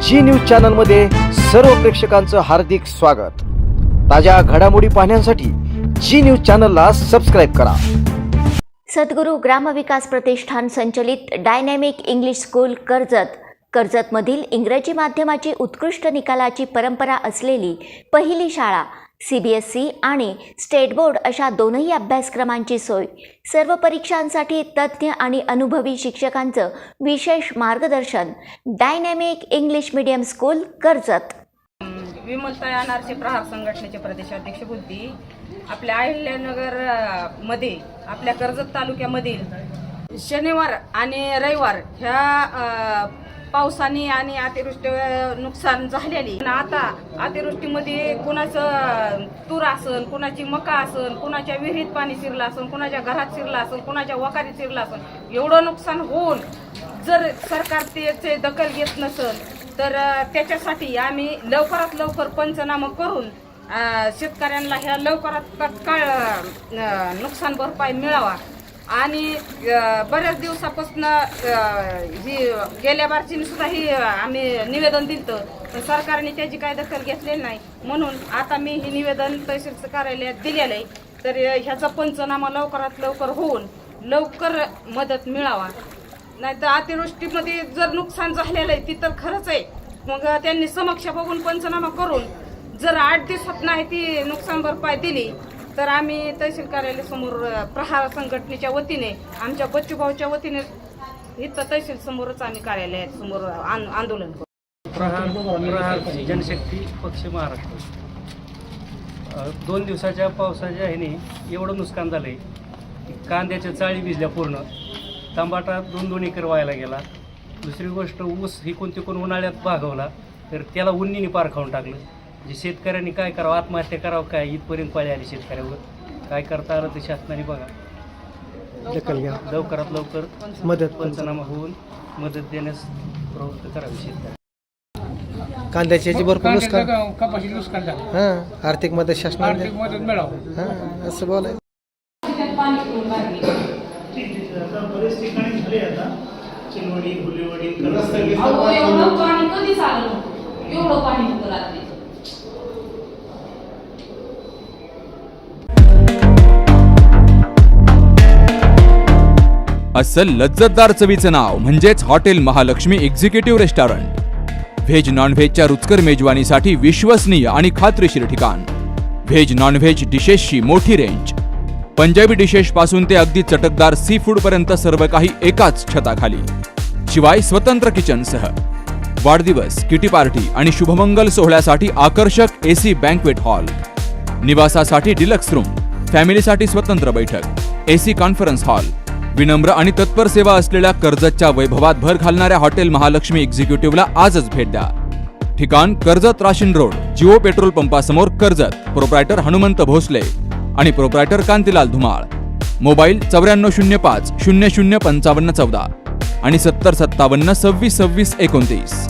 जी news channel मध्ये सर्व प्रेक्षकांचं हार्दिक स्वागत। ताज्या घडामोडी पाहण्यासाठी जी न्यूज चॅनलला सबस्क्राइब करा। सद्गुरू ग्रामविकास प्रतिष्ठान संचलित डायनॅमिक इंग्लिश स्कूल कर्जतमधील इंग्रजी माध्यमाची उत्कृष्ट निकालाची परंपरा असलेली पहिली शाळा CBSE आणि स्टेट बोर्ड अशा दोनही अभ्यासक्रमांची सोय, सर्व परीक्षांसाठी तज्ज्ञ आणि अनुभवी शिक्षकांचं विशेष मार्गदर्शन। Dynamic English medium school Karjat. Vimaltai Anarse Prahar संघटनेचे प्रदेशाध्यक्ष बोलती। आपल्या अहिल्यानगर मध्ये आपल्या कर्जत तालुक्यामधील शनिवार आणि रविवार ह्या पावसाने आणि अतिवृष्टी नुकसान झालेली। आता अतिवृष्टीमध्ये कुणाचं तूर असन, कुणाची मका असन, कुणाच्या विहिरीत पाणी शिरलं असन, कुणाच्या घरात शिरलं असन, कुणाच्या वखारीत शिरलं असन, एवढं नुकसान होऊन जर सरकार त्याचे दखल घेत नसेल तर त्याच्यासाठी आम्ही लवकरात लवकर पंचनामा करून शेतकऱ्यांना ह्या लवकरात तत्काळ नुकसान भरपाई मिळावा। आणि बऱ्याच दिवसापासून ही गेल्या बारची सुद्धा ही आम्ही निवेदन दिलं, पण सरकारने त्याची काय दखल घेतलेली नाही। म्हणून आता मी हे निवेदन तहसील कार्यालयात दिलेलं आहे, तर ह्याचा पंचनामा लवकरात लवकर होऊन लवकर मदत मिळावा। नाहीतर अतिवृष्टीमध्ये जर नुकसान झालेलं आहे ती तर खरंच आहे, मग त्यांनी समक्ष बघून पंचनामा करून जर 8 दिवसात नाही ती नुकसान भरपाई दिली तर आम्ही तहसील कार्यालयासमोर प्रहार संघटनेच्या वतीने, आमच्या बच्चूभाऊच्या वतीने इथं तहसील समोरच आम्ही कार्यालयासमोर आंदोलन करू। प्रहार जनशक्ती पक्ष महाराष्ट्र 2 दिवसाच्या पावसाच्या ह्याने एवढं नुकसान झालंय की कांद्याच्या चाळी भिजल्या पूर्ण, टमाटा 2-2 एकर वायाला गेला। दुसरी गोष्ट ऊस ही कोणती उन्हाळ्यात भागवला तर त्याला उन्नीने पार खाऊन टाकलं। जे शेतकऱ्यांनी काय करावं, आत्महत्या करावं काय, इथपर्यंत पाळी आली शेतकऱ्यावर। काय करता आलं ते शासनाने बघा, दखल घ्या, लवकरात लवकर मदत पंचनामा होऊन मदत देण्यास प्रवृत्त करावी शेतकऱ्यांना। कांद्याची भरपूर नुकसान, कपाशी नुकसान झालं, आर्थिक मदत शासनाने आर्थिक मदत मिळावं असं बोलाय। बरेच ठिकाणी झाले आता चिलवडी, गुलेवाडी, एवढं पाणी कधीच आलं नव्हतं, एवढं पाणी होतं रात्री। अस्सल लज्जतदार चवीचं नाव म्हणजेच hotel Mahalakshmi executive restaurant. Veg non व्हेजच्या रुचकर मेजवानीसाठी विश्वसनीय आणि खात्रीशीर ठिकाण। व्हेज नॉन व्हेज डिशेसची मोठी रेंज, पंजाबी डिशेस पासून ते अगदी चटकदार सी फूड पर्यंत सर्व काही एकाच छताखाली। शिवाय स्वतंत्र किचनसह वाढदिवस, किटी पार्टी आणि शुभमंगल सोहळ्यासाठी आकर्षक AC बँक्वेट हॉल, निवासासाठी डिलक्स रूम, फॅमिलीसाठी स्वतंत्र बैठक, AC कॉन्फरन्स हॉल। विनम्र आणि तत्पर सेवा असलेल्या कर्जतच्या वैभवात भर घालणाऱ्या हॉटेल महालक्ष्मी एक्झिक्युटिव्हला आजच भेट द्या। ठिकाण कर्जत राशीन रोड, जिओ पेट्रोल पंपासमोर कर्जत। प्रोप्रायटर हनुमंत भोसले आणि प्रोप्रायटर कांतीलाल धुमाळ। मोबाईल 9405 005514 आणि 7057 26 26 29।